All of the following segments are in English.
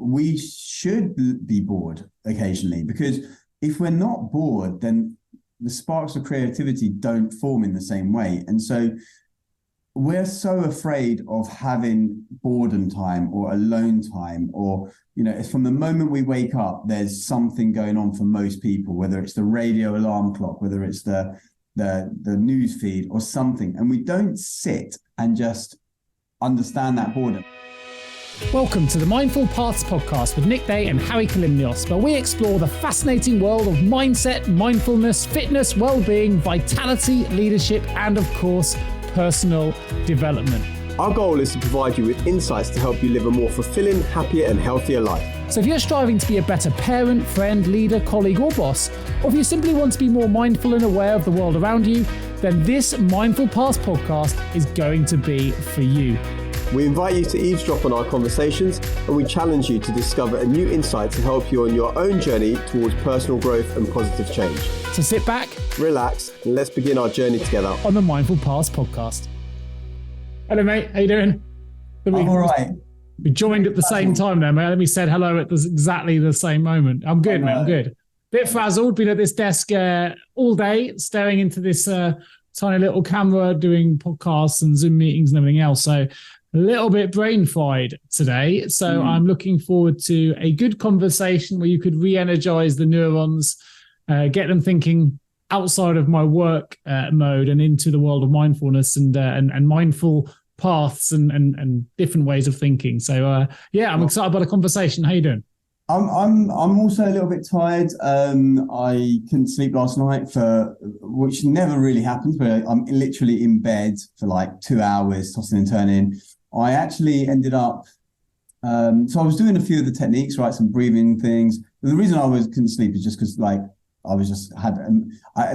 we should be bored occasionally, because if we're not bored, then the sparks of creativity don't form in the same way. And so we're so afraid of having boredom time or alone time, or, it's from the moment we wake up, there's something going on for most people, whether it's the radio alarm clock, whether it's the news feed or something. And we don't sit and just understand that boredom. Welcome to the Mindful Paths podcast with Nick Day and Hari Kalymnios, where we explore the fascinating world of mindset, mindfulness, fitness, well-being, vitality, leadership, and of course, personal development. Our goal is to provide you with insights to help you live a more fulfilling, happier, and healthier life. So if you're striving to be a better parent, friend, leader, colleague, or boss, or if you simply want to be more mindful and aware of the world around you, then this Mindful Paths podcast is going to be for you. We invite you to eavesdrop on our conversations, and we challenge you to discover a new insight to help you on your own journey towards personal growth and positive change. So sit back, relax, and let's begin our journey together on the Mindful Paths podcast. Hello, mate. How you doing? I'm all right. We joined at the same time there, mate. We said hello at exactly the same moment. I'm good, mate. I'm good. Bit frazzled, been at this desk all day, staring into this tiny little camera, doing podcasts and Zoom meetings and everything else. So a little bit brain fried today. So I'm looking forward to a good conversation where you could re-energize the neurons, get them thinking outside of my work mode and into the world of mindfulness and mindful paths and different ways of thinking. So I'm excited about the conversation. How you doing? I'm also a little bit tired. I couldn't sleep last night, which never really happens, but I'm literally in bed for like 2 hours, tossing and turning. I actually ended up, so I was doing a few of the techniques, right? Some breathing things. The reason I couldn't sleep is just because I was just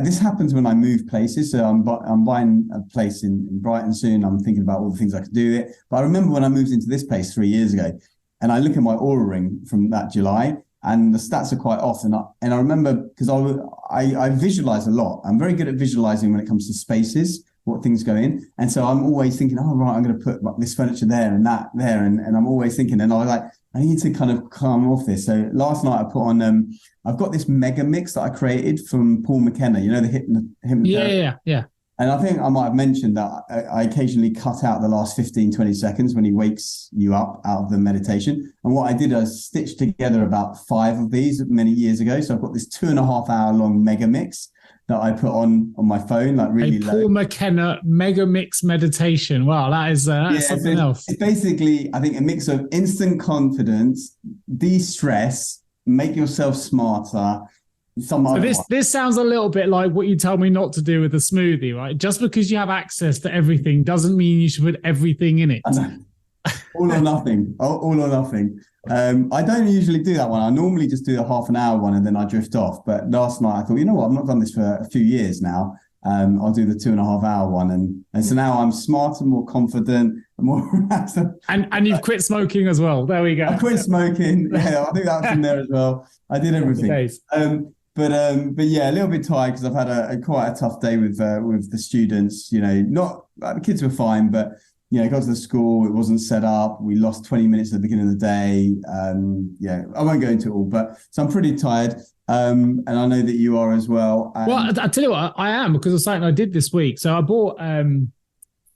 this happens when I move places. So I'm buying a place in Brighton soon. I'm thinking about all the things I could do it. But I remember when I moved into this place 3 years ago, and I look at my Aura ring from that July, and the stats are quite off. And I remember, because I visualize a lot. I'm very good at visualizing when it comes to spaces, what things go in. And so I'm always thinking, oh, right, I'm going to put this furniture there and that there. And I'm always thinking, and I was like, I need to kind of calm off this. So last night I put on, I've got this mega mix that I created from Paul McKenna, the hypnotherapy. Yeah. And I think I might have mentioned that I occasionally cut out the last 15, 20 seconds when he wakes you up out of the meditation. And what I did, I stitched together about 5 of these many years ago. So I've got this 2.5 hour long mega mix that I put on my phone, like really low. Paul McKenna mega mix meditation. Wow, that is something else. It's basically, I think, a mix of instant confidence, de-stress, make yourself smarter. So this sounds a little bit like what you told me not to do with the smoothie, right? Just because you have access to everything doesn't mean you should put everything in it. All or nothing. All or nothing. I don't usually do that one. I normally just do a half an hour one and then I drift off. But last night I thought, you know what? I've not done this for a few years now. I'll do the 2.5 hour one. And so now I'm smarter, more confident, more relaxed. And you've quit smoking as well. There we go. I quit smoking. Yeah, I think that's in there as well. I did everything. But yeah, a little bit tired because I've had quite a tough day with the students. The kids were fine, but got to the school, it wasn't set up. We lost 20 minutes at the beginning of the day. I won't go into it all, but so I'm pretty tired. And I know that you are as well. Well, I tell you what, I am, because of something I did this week. So I bought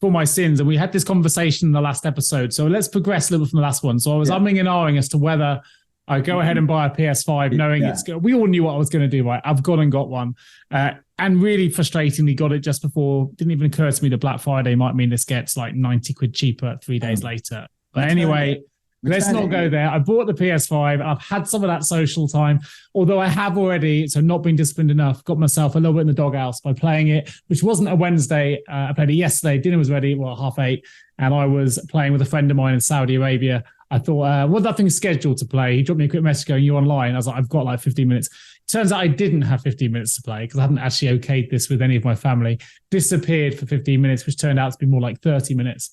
For My Sins, and we had this conversation in the last episode. So let's progress a little from the last one. So I was umming and ahhing as to whether I go ahead and buy a PS5 knowing it's good. We all knew what I was going to do, right? I've gone and got one. And really frustratingly got it just before. Didn't even occur to me that Black Friday might mean this gets like 90 quid cheaper 3 days later. But anyway, let's not go there. I bought the PS5. I've had some of that social time, although I have already, so not been disciplined enough, got myself a little bit in the doghouse by playing it, which wasn't a Wednesday. I played it yesterday. Dinner was ready, 8:30. And I was playing with a friend of mine in Saudi Arabia. I thought, what that thing scheduled to play? He dropped me a quick message going, you online? I was like, I've got like 15 minutes. Turns out I didn't have 15 minutes to play because I hadn't actually okayed this with any of my family. Disappeared for 15 minutes, which turned out to be more like 30 minutes.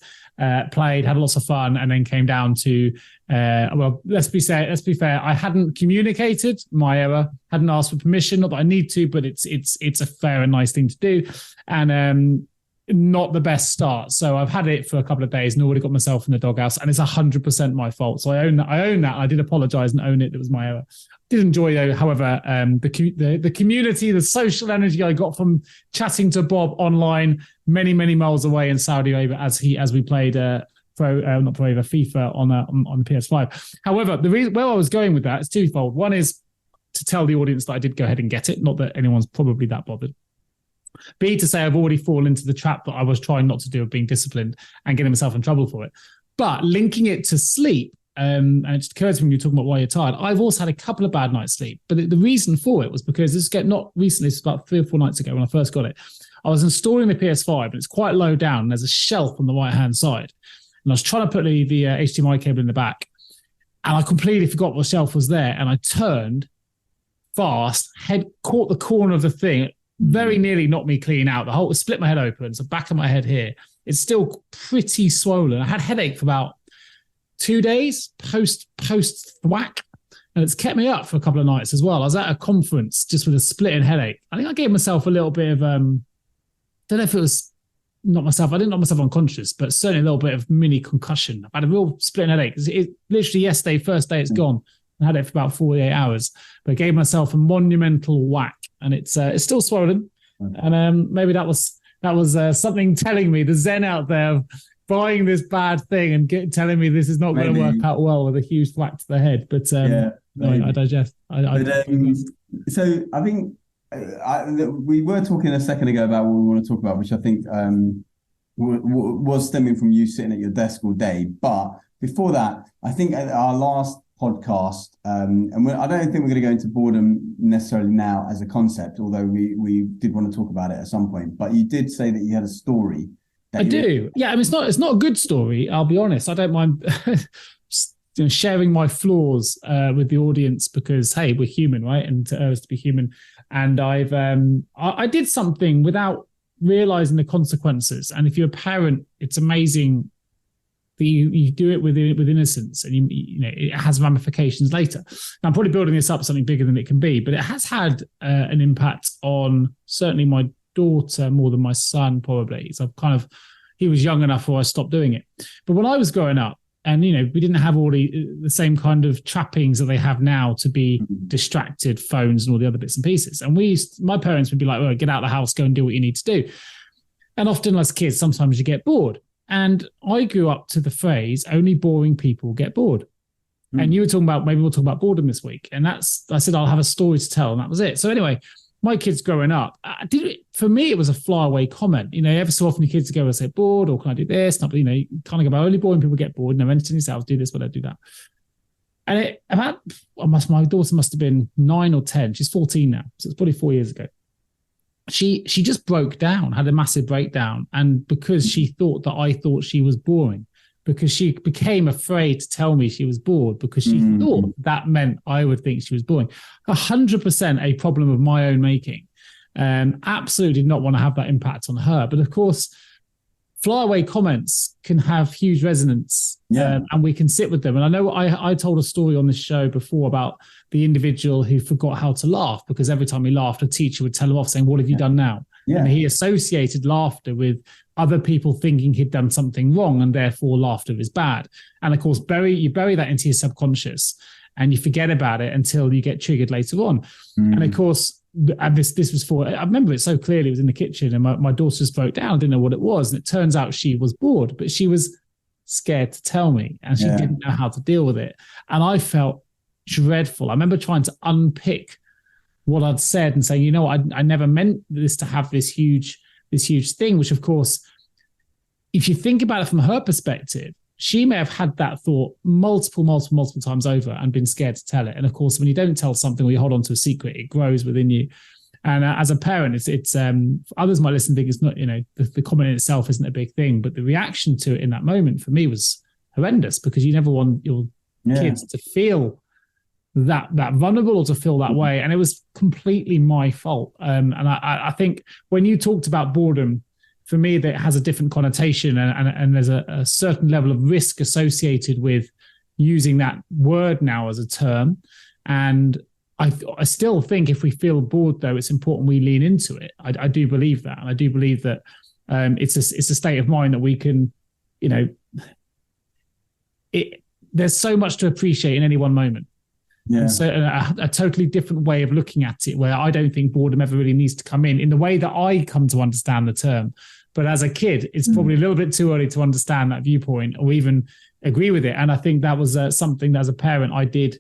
Played, had lots of fun, and then came down to, let's be fair. I hadn't communicated, my error. Hadn't asked for permission, not that I need to, but it's a fair and nice thing to do. And not the best start. So I've had it for a couple of days and already got myself in the doghouse, and it's 100% my fault. So I own that. I did apologize and own it. It was my error. Did enjoy though, however, the community, the social energy I got from chatting to Bob online, many miles away in Saudi Arabia as we played FIFA on the PS5. However, the reason where I was going with that is twofold. One is to tell the audience that I did go ahead and get it, not that anyone's probably that bothered. B, to say I've already fallen into the trap that I was trying not to do of being disciplined and getting myself in trouble for it. But linking it to sleep, and it just occurred to me when you're talking about why you're tired, I've also had a couple of bad nights' sleep. But the reason for it was because not recently, it's about 3 or 4 nights ago when I first got it. I was installing the PS5 and it's quite low down. And there's a shelf on the right-hand side. And I was trying to put the HDMI cable in the back. And I completely forgot the shelf was there. And I turned fast, caught the corner of the thing, very nearly knocked me clean out. Split my head open. So back of my head here, it's still pretty swollen. I had a headache for about 2 days post thwack, and it's kept me up for a couple of nights as well. I was at a conference just with a splitting headache. I think I gave myself a little bit of don't know if it was not myself. I didn't knock myself unconscious, but certainly a little bit of mini concussion. I had a real splitting headache. It literally yesterday, first day it's gone. I had it for about 48 hours, but I gave myself a monumental whack, and it's still swollen. And maybe that was something telling me, the Zen out there, buying this bad thing and telling me this is not going to work out well with a huge whack to the head. But I digest. So I think we were talking a second ago about what we want to talk about, which I think was stemming from you sitting at your desk all day. But before that, I think at our last podcast, and I don't think we're going to go into boredom necessarily now as a concept, although we did want to talk about it at some point. But you did say that you had a story. I do. Yeah, I mean, it's not a good story, I'll be honest. I don't mind sharing my flaws with the audience because, hey, we're human, right? And to us to be human. And I did something without realizing the consequences. And if you're a parent, it's amazing that you do it with innocence, and you know it has ramifications later. Now, I'm probably building this up something bigger than it can be, but it has had an impact on certainly my daughter more than my son, probably. So he was young enough where I stopped doing it. But when I was growing up, and we didn't have all the same kind of trappings that they have now to be distracted, phones and all the other bits and pieces. And my parents would be like, "Oh, get out of the house, go and do what you need to do." And often as kids, sometimes you get bored. And I grew up to the phrase, "Only boring people get bored." And you were talking about, maybe we'll talk about boredom this week. And I said, I'll have a story to tell. And that was it. So anyway, my kids growing up, for me, it was a flyaway comment. Ever so often your kids go and say, "Bored," or "Can I do this?" Not, kind of go about, "Only boring people get bored." Entertain yourselves, do this, but don't do that. And my daughter must have been 9 or 10. She's 14 now. So it's probably 4 years ago. She just broke down, had a massive breakdown. And because she thought that I thought she was boring, because she became afraid to tell me she was bored, because she thought that meant I would think she was boring. 100% a problem of my own making. Absolutely did not want to have that impact on her. But of course, flyaway comments can have huge resonance, and we can sit with them. And I know I told a story on this show before about the individual who forgot how to laugh because every time he laughed, a teacher would tell him off saying, "What have you done now?" Yeah. And he associated laughter with other people thinking he'd done something wrong, and therefore laughter is bad. And of course, you bury that into your subconscious, and you forget about it until you get triggered later on. And of course, and this was I remember it so clearly. It was in the kitchen, and my daughter just broke down. Didn't know what it was, and it turns out she was bored, but she was scared to tell me, and she didn't know how to deal with it. And I felt dreadful. I remember trying to unpick what I'd said and saying, I never meant this to have this huge thing. Which, of course, if you think about it from her perspective, she may have had that thought multiple times over and been scared to tell it. And of course, when you don't tell something or you hold on to a secret, it grows within you. And as a parent, it's others might listen and think it's not, the comment in itself isn't a big thing, but the reaction to it in that moment for me was horrendous, because you never want your kids to feel that vulnerable or to feel that way. And it was completely my fault. And I think when you talked about boredom, for me, that has a different connotation, and there's a certain level of risk associated with using that word now as a term. And I still think if we feel bored, though, it's important we lean into it. I do believe that. And I do believe that It's a state of mind that we can, there's so much to appreciate in any one moment. Yeah. And so a totally different way of looking at it, where I don't think boredom ever really needs to come in the way that I come to understand the term. But as a kid, it's probably a little bit too early to understand that viewpoint or even agree with it. And I think that was something that as a parent I did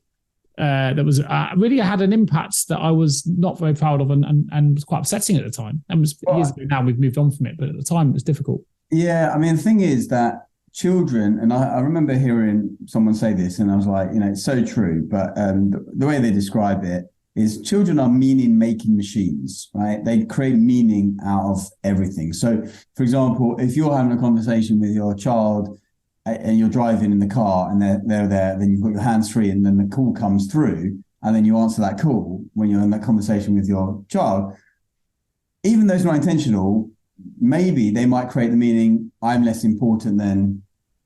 that was really had an impact that I was not very proud of and was quite upsetting at the time. And was years ago now, we've moved on from it, but at the time it was difficult. Yeah, I mean, the thing is that children, and I remember hearing someone say this, and I was like, it's so true. But the way they describe it is children are meaning-making machines, right? They create meaning out of everything. So, for example, if you're having a conversation with your child and you're driving in the car and they're there, then you've got your hands free, and then the call comes through, and then you answer that call when you're in that conversation with your child. Even though it's not intentional, maybe they might create the meaning, I'm less important than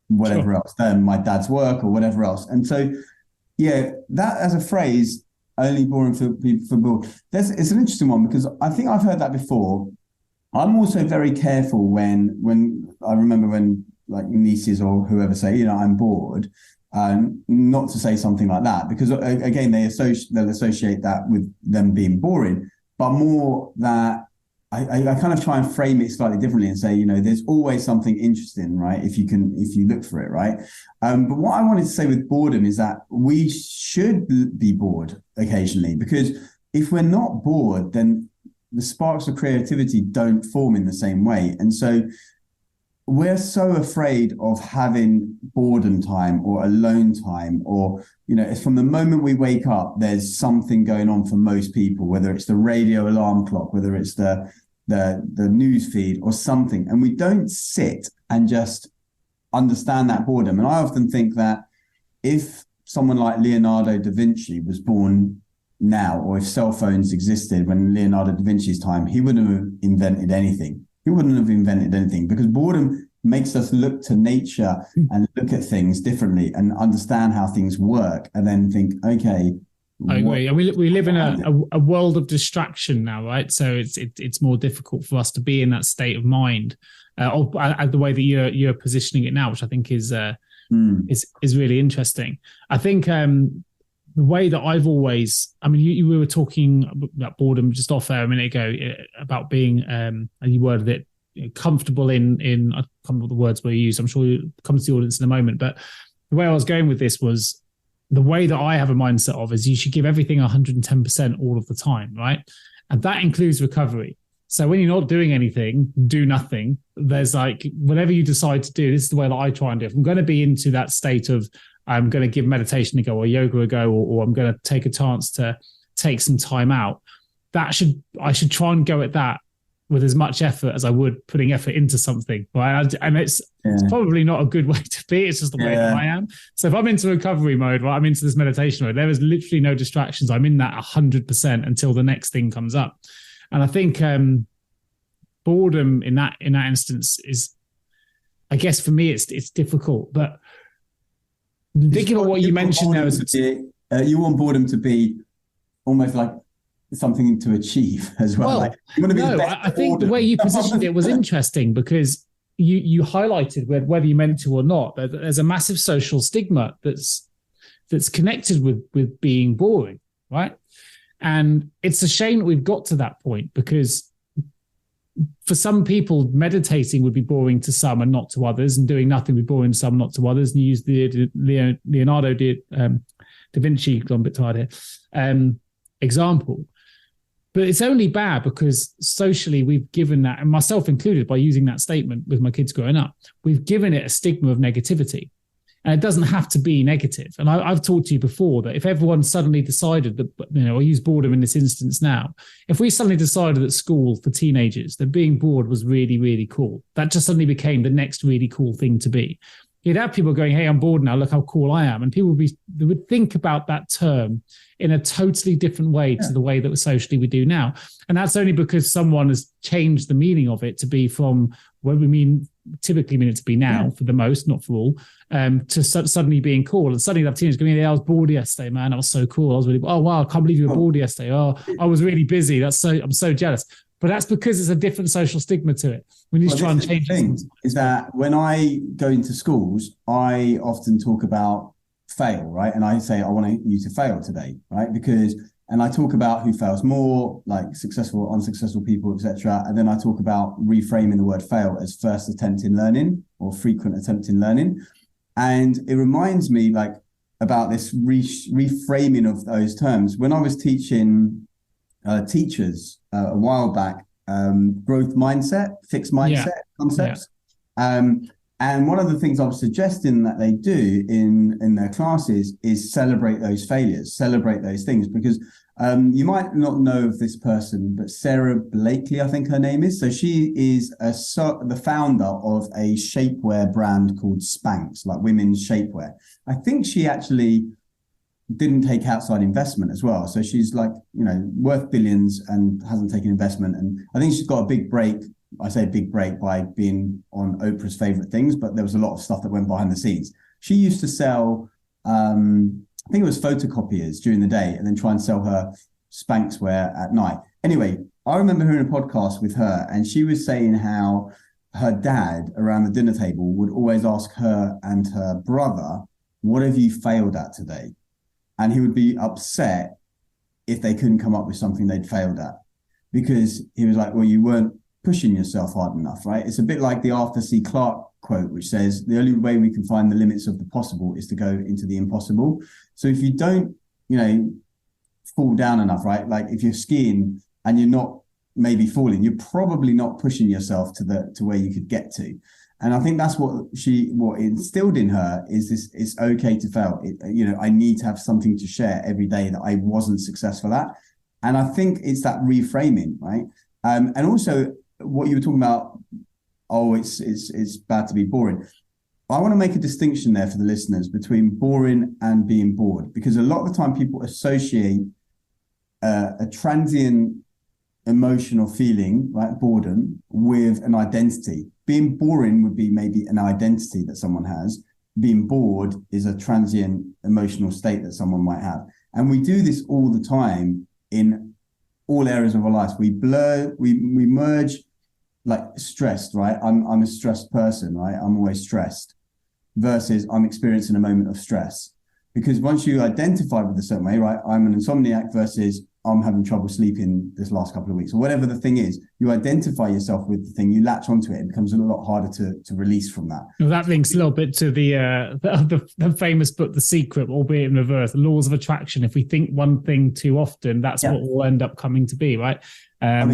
whatever else, than my dad's work or whatever else. And so, yeah, that as a phrase, only boring for bored. It's an interesting one, because I think I've heard that before. I'm also very careful when I remember when like nieces or whoever say, I'm bored, not to say something like that, because again, they'll associate that with them being boring, but more that I kind of try and frame it slightly differently and say, there's always something interesting, right? If you look for it, right? But what I wanted to say with boredom is that we should be bored occasionally, because if we're not bored, then the sparks of creativity don't form in the same way. And so we're so afraid of having boredom time or alone time, or, it's from the moment we wake up, there's something going on for most people, whether it's the radio alarm clock, whether it's the news feed or something. And we don't sit and just understand that boredom. And I often think that if someone like Leonardo da Vinci was born now, or if cell phones existed when Leonardo da Vinci's time, he wouldn't have invented anything. Because boredom makes us look to nature and look at things differently and understand how things work, and then think, okay. I agree. We live in a world of distraction now, right? So it's more difficult for us to be in that state of mind, the way that you're positioning it now, which I think is really interesting. I think the way that I've always, we were talking about boredom just off air a minute ago about being, you worded it, comfortable in I can't remember the words were used. I'm sure it comes to the audience in a moment, but the way I was going with this was, the way that I have a mindset of is you should give everything 110% all of the time, right? And that includes recovery. So when you're not doing anything, do nothing. There's like, whatever you decide to do, this is the way that I try and do it. If I'm going to be into that state of, I'm going to give meditation a go or yoga a go, or I'm going to take a chance to take some time out, I should try and go at that with as much effort as I would putting effort into something, right? And it's probably not a good way to be. It's just the way that I am. So if I'm into recovery mode, right, I'm into this meditation mode, there is literally no distractions. I'm in that 100% until the next thing comes up. And I think boredom in that instance is, I guess for me, it's difficult. But thinking of what you mentioned there, you want boredom to be almost like something to achieve as well. Like, you want to be the best. I think the way you positioned it was interesting, because you highlighted whether you meant to or not, that there's a massive social stigma that's connected with being boring, right? And it's a shame that we've got to that point, because for some people, meditating would be boring to some and not to others, and doing nothing would be boring to some, not to others. And you use the Leonardo da Vinci, I'm a bit tired here, example. But it's only bad because socially we've given that, and myself included, by using that statement with my kids growing up, we've given it a stigma of negativity. And it doesn't have to be negative. And I've talked to you before that if everyone suddenly decided that, I use boredom in this instance now, if we suddenly decided at school for teenagers that being bored was really, really cool, that just suddenly became the next really cool thing to be. You'd have people going, hey, I'm bored now, look how cool I am. And people would think about that term in a totally different way to the way that socially we do now. And that's only because someone has changed the meaning of it to be from what we typically mean it to be now, for the most, not for all, to suddenly being cool. And suddenly that teenager going, yeah, I was bored yesterday, man. That was so cool. I was really, oh, wow, I can't believe you were bored yesterday. Oh, I was really busy. I'm so jealous. but that's because it's a different social stigma to it. We need to try and change things. Is that when I go into schools, I often talk about fail, right? And I say, I want you to fail today, right? And I talk about who fails more, like successful, unsuccessful people, etc. And then I talk about reframing the word fail as first attempt in learning or frequent attempt in learning. And it reminds me like about this reframing of those terms. When I was teaching teachers a while back, growth mindset, fixed mindset concepts. And one of the things I was suggesting that they do in their classes is celebrate those failures, celebrate those things, because you might not know of this person, but Sarah Blakely, I think her name is. So she is the founder of a shapewear brand called Spanx, like women's shapewear. I think she actually didn't take outside investment as well. So she's like, worth billions and hasn't taken investment. And I think she's got a big break. I say big break by being on Oprah's favorite things, but there was a lot of stuff that went behind the scenes. She used to sell, I think it was photocopiers during the day and then try and sell her Spanx wear at night. Anyway, I remember hearing a podcast with her and she was saying how her dad around the dinner table would always ask her and her brother, what have you failed at today? And he would be upset if they couldn't come up with something they'd failed at, because he was like, well, you weren't pushing yourself hard enough, right? It's a bit like the Arthur C. Clarke quote, which says, the only way we can find the limits of the possible is to go into the impossible. So if you don't, fall down enough, right? Like if you're skiing and you're not maybe falling, you're probably not pushing yourself to where you could get to. And I think that's what instilled in her is this: it's okay to fail. I need to have something to share every day that I wasn't successful at. And I think it's that reframing, right? And also what you were talking about, it's bad to be boring. I want to make a distinction there for the listeners between boring and being bored, because a lot of the time people associate a transient emotional feeling, like boredom, with an identity. Being boring would be maybe an identity that someone has. Being bored is a transient emotional state that someone might have. And we do this all the time in all areas of our lives. We merge like stressed, right? I'm a stressed person, right? I'm always stressed, versus I'm experiencing a moment of stress. Because once you identify with a certain way, right? I'm an insomniac versus I'm having trouble sleeping this last couple of weeks, or whatever the thing is, you identify yourself with the thing, you latch onto it, it becomes a lot harder to release from that. Well, that links a little bit to the famous book, The Secret, albeit in reverse, the laws of attraction. If we think one thing too often, that's what will end up coming to be, right? I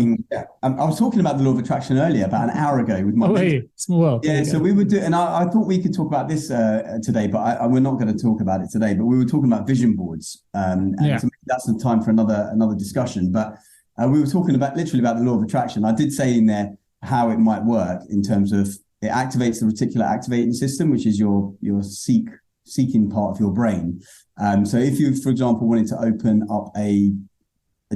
was talking about the law of attraction earlier, about an hour ago with my small world. Yeah, so we would do, and I thought we could talk about this today, but we're not going to talk about it today. But we were talking about vision boards, and so that's the time for another discussion. But we were talking literally about the law of attraction. I did say in there how it might work in terms of it activates the reticular activating system, which is your seeking part of your brain. So if you, for example, wanted to open up a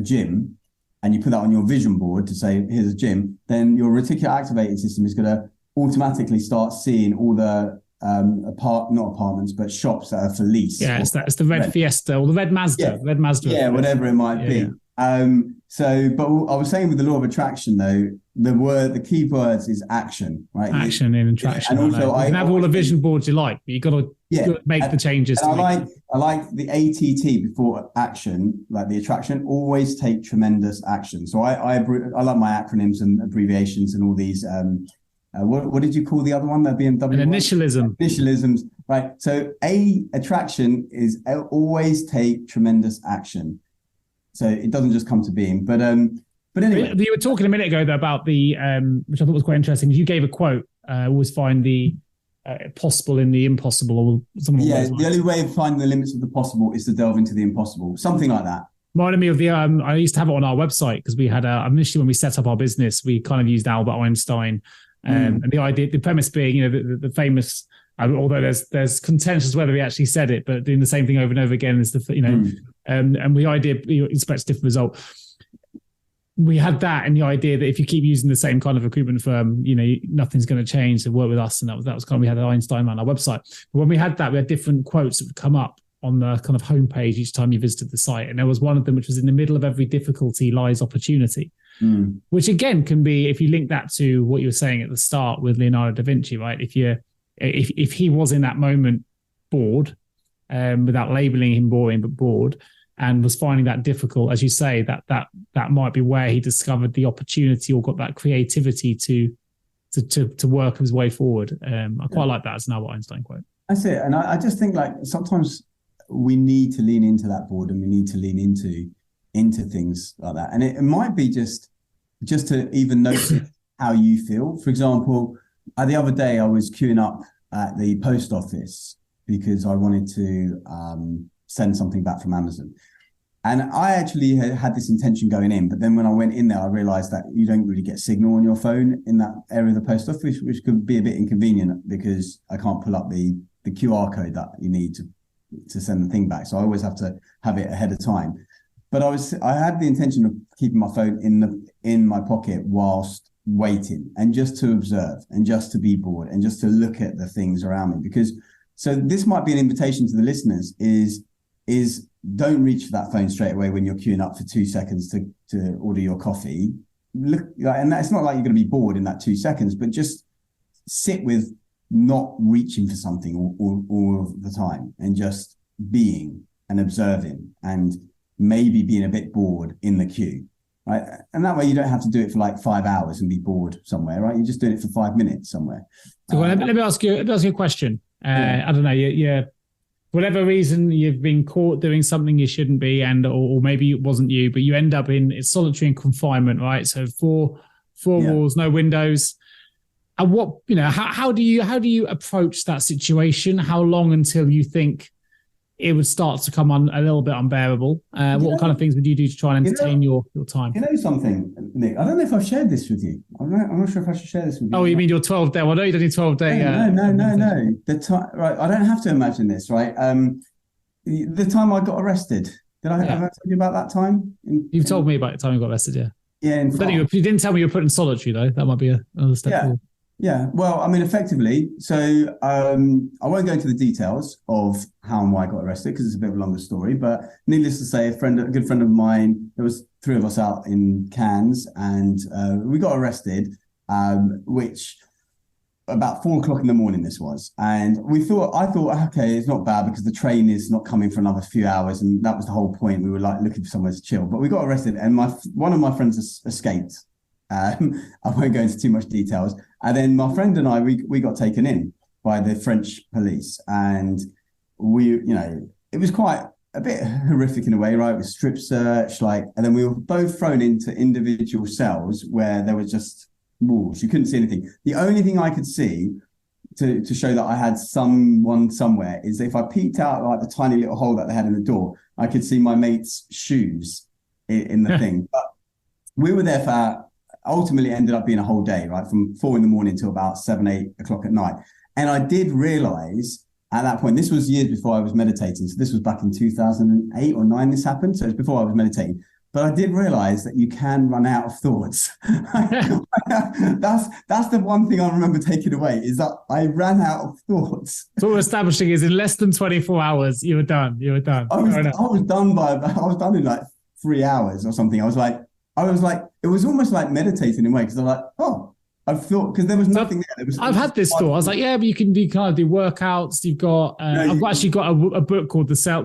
gym, and you put that on your vision board to say, here's a gym, then your reticular activating system is going to automatically start seeing all the not apartments, but shops that are for lease. Yeah, it's the red Fiesta or the red Mazda. Yeah, red Mazda. Yeah, whatever it might be. But I was saying with the law of attraction, though, the key words is action, right? Action in attraction. And also, you can have all the vision boards you like, but you've got to make the changes. I like the ATT before action, like the attraction. Always take tremendous action. So I love my acronyms and abbreviations and all these. What did you call the other one? That BMW. An initialism. Initialisms, right? So attraction is always take tremendous action. So it doesn't just come to being, but anyway. You were talking a minute ago though about the which I thought was quite interesting. You gave a quote. Always find the possible in the impossible, or something. Yeah, the only way of finding the limits of the possible is to delve into the impossible. Something like that. Reminded me of the. I used to have it on our website because we had initially when we set up our business, we kind of used Albert Einstein, and the premise being, the famous. Although there's contentious whether he actually said it, but doing the same thing over and over again is and the idea expects a different result. We had that and the idea that if you keep using the same kind of recruitment firm, nothing's going to change. So work with us, and that was kind of, we had Einstein on our website. But when we had that, we had different quotes that would come up on the kind of homepage each time you visited the site, and there was one of them which was, in the middle of every difficulty lies opportunity. which again can be, if you link that to what you were saying at the start with Leonardo da Vinci, right? If he was in that moment bored, without labeling him boring, but bored, and was finding that difficult, as you say, that might be where he discovered the opportunity or got that creativity to work his way forward. I quite like that as an Albert Einstein quote. That's it. And I just think like sometimes we need to lean into that boredom. We need to lean into things like that. And it might be just to even notice how you feel. For example, the other day I was queuing up at the post office because I wanted to send something back from Amazon. And I actually had this intention going in, but then when I went in there, I realized that you don't really get signal on your phone in that area of the post office, which could be a bit inconvenient because I can't pull up the QR code that you need to send the thing back. So I always have to have it ahead of time. But I had the intention of keeping my phone in my pocket whilst waiting, and just to observe and just to be bored and just to look at the things around me. So this might be an invitation to the listeners is don't reach for that phone straight away when you're queuing up for 2 seconds to order your coffee. Look, and that's not like you're going to be bored in that 2 seconds, but just sit with not reaching for something all of the time, and just being and observing and maybe being a bit bored in the queue, right? And that way you don't have to do it for like 5 hours and be bored somewhere, right? You're just doing it for 5 minutes somewhere. So let me ask you a question. I don't know, you whatever reason you've been caught doing something you shouldn't be, or maybe it wasn't you, but you end up in solitary and confinement, right? So four walls, no windows. And what, how do you approach that situation? How long until you think it would start to come on a little bit unbearable? What kind of things would you do to try and entertain your time? You know something, Nick? I don't know if I've shared this with you. I'm not sure if I should share this with you. Oh, you mean your 12-day? Well, no, you don't need 12-day. No. The time, right? I don't have to imagine this, right? The time I got arrested. Have I told you about that time? You've told me about the time you got arrested, yeah. Yeah. You didn't tell me you were put in solitary, though. That might be another step forward. Yeah, well, I mean, effectively, so I won't go into the details of how and why I got arrested because it's a bit of a longer story, but needless to say, a good friend of mine, there was 3 of us out in Cannes, and we got arrested, which about 4 o'clock in the morning this was. And I thought, okay, it's not bad because the train is not coming for another few hours, and that was the whole point. We were like looking for somewhere to chill, but we got arrested, and one of my friends escaped. I won't go into too much details. And then my friend and I, we got taken in by the French police, and it was quite a bit horrific in a way, right? It was strip search, and then we were both thrown into individual cells where there was just walls. You couldn't see anything. The only thing I could see to show that I had someone somewhere is if I peeked out like the tiny little hole that they had in the door, I could see my mate's shoes in the thing. But we were there for ultimately ended up being a whole day, right? From 4 a.m. till about 7, 8 o'clock at night. And I did realize at that point, this was years before I was meditating. So this was back in 2008 or 9 this happened. So it's before I was meditating. But I did realize that you can run out of thoughts. That's the one thing I remember taking away is that I ran out of thoughts. So what we're establishing is in less than 24 hours, you were done. I was done in like 3 hours or something. I was like, it was almost like meditating in a way because I'm like, I've thought because there was nothing there. I've had this thought. I was like, yeah, but you can kind of do workouts. You've got. I've actually got a book called the Cell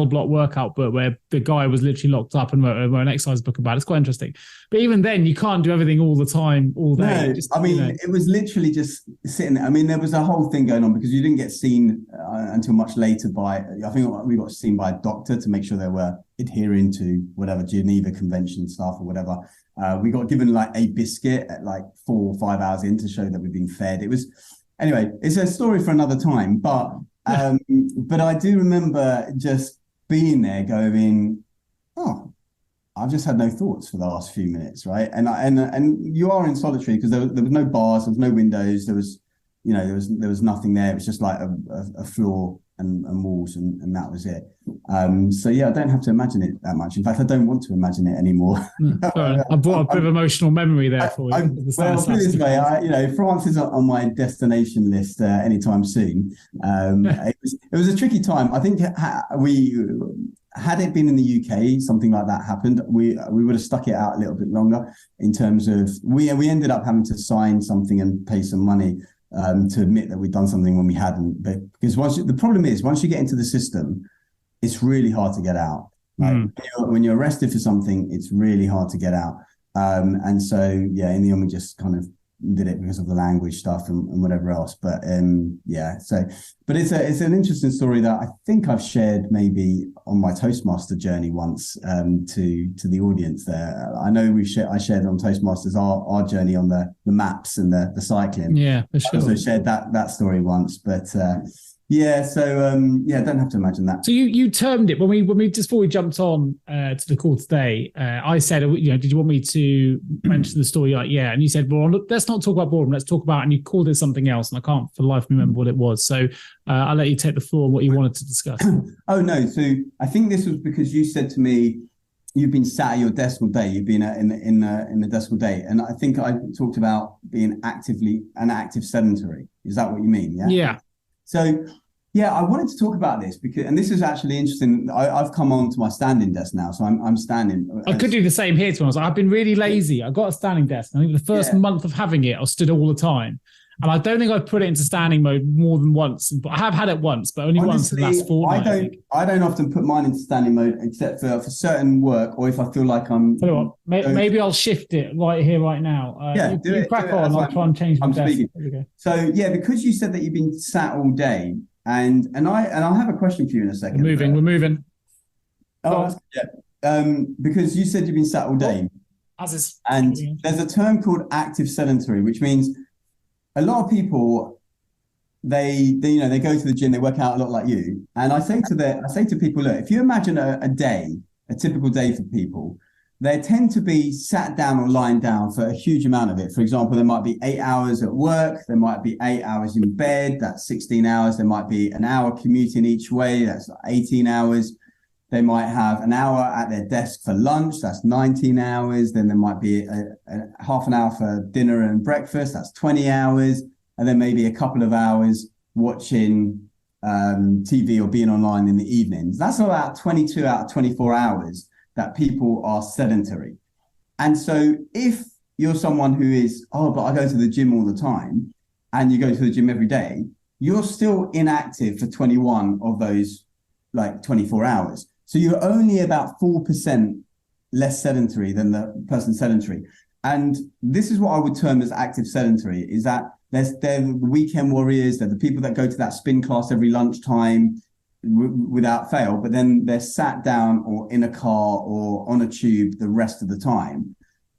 Block Workout book where the guy was literally locked up and wrote an exercise book about it. It's quite interesting. But even then, you can't do everything all the time, all day. No, it was literally just sitting there. I mean, there was a whole thing going on because you didn't get seen until much later by. I think we got seen by a doctor to make sure they were adhering to whatever Geneva Convention stuff or whatever. We got given like a biscuit at like 4 or 5 hours in to show that we've been fed. It was, anyway, it's a story for another time. But I do remember just being there going, I've just had no thoughts for the last few minutes, right? And you are in solitary because there was no bars, there was no windows, there was nothing there. It was just like a floor and walls, and that was it. So yeah, I don't have to imagine it that much. In fact, I don't want to imagine it anymore. I brought a bit of emotional memory there for you. Well, put it this way, France is on my destination list anytime soon. It was a tricky time. I think had it been in the UK, something like that happened, we would have stuck it out a little bit longer in terms of we ended up having to sign something and pay some money to admit that we'd done something when we hadn't. But because the problem is once you get into the system, it's really hard to get out. Like when you're arrested for something, it's really hard to get out. And so yeah, in the end we just kind of did it because of the language stuff and whatever else. But but it's an interesting story that I think I've shared maybe on my Toastmaster journey once to the audience there. I know I shared on Toastmasters our journey on the maps and the cycling. Yeah, for sure. I also shared that story once, but don't have to imagine that. So you termed it when we just before we jumped on to the call today. I said, did you want me to mention the story? Like, yeah, and you said, well, let's not talk about boredom. Let's talk about, and you called it something else, and I can't for the life remember what it was. So I'll let you take the floor on what you wanted to discuss. Oh no, so I think this was because you said to me, you've been sat at your desk all day. You've been in the desk all day, and I think I talked about being an active sedentary. Is that what you mean? Yeah. Yeah. So, yeah, I wanted to talk about this and this is actually interesting. I've come on to my standing desk now, so I'm standing. I could do the same here, to be honest. I've been really lazy. I got a standing desk. I think the first month of having it, I stood all the time. And I don't think I've put it into standing mode more than once. But I have had it once, but only once in the last fortnight. I don't often put mine into standing mode except for certain work or if I feel like I'm... Tell you what, maybe I'll shift it right here, right now. You crack on. I'll try and change my desk. There we go. So, yeah, because you said that you've been sat all day, and I'll have a question for you in a second. We're moving. Oh, yeah. Because you said you've been sat all day. And there's a term called active sedentary, which means a lot of people, they go to the gym, they work out a lot like you. And I say to people, look, if you imagine a typical day for people, they tend to be sat down or lying down for a huge amount of it. For example, there might be 8 hours at work. There might be 8 hours in bed. That's 16 hours. There might be an hour commuting each way. That's 18 hours. They might have an hour at their desk for lunch. That's 19 hours. Then there might be a half an hour for dinner and breakfast. That's 20 hours. And then maybe a couple of hours watching TV or being online in the evenings. That's about 22 out of 24 hours that people are sedentary. And so if you're someone who is, but I go to the gym all the time, and you go to the gym every day, you're still inactive for 21 of those 24 hours. So you're only about 4% less sedentary than the person sedentary. And this is what I would term as active sedentary, is that they're the weekend warriors, they're the people that go to that spin class every lunchtime without fail, but then they're sat down or in a car or on a tube the rest of the time.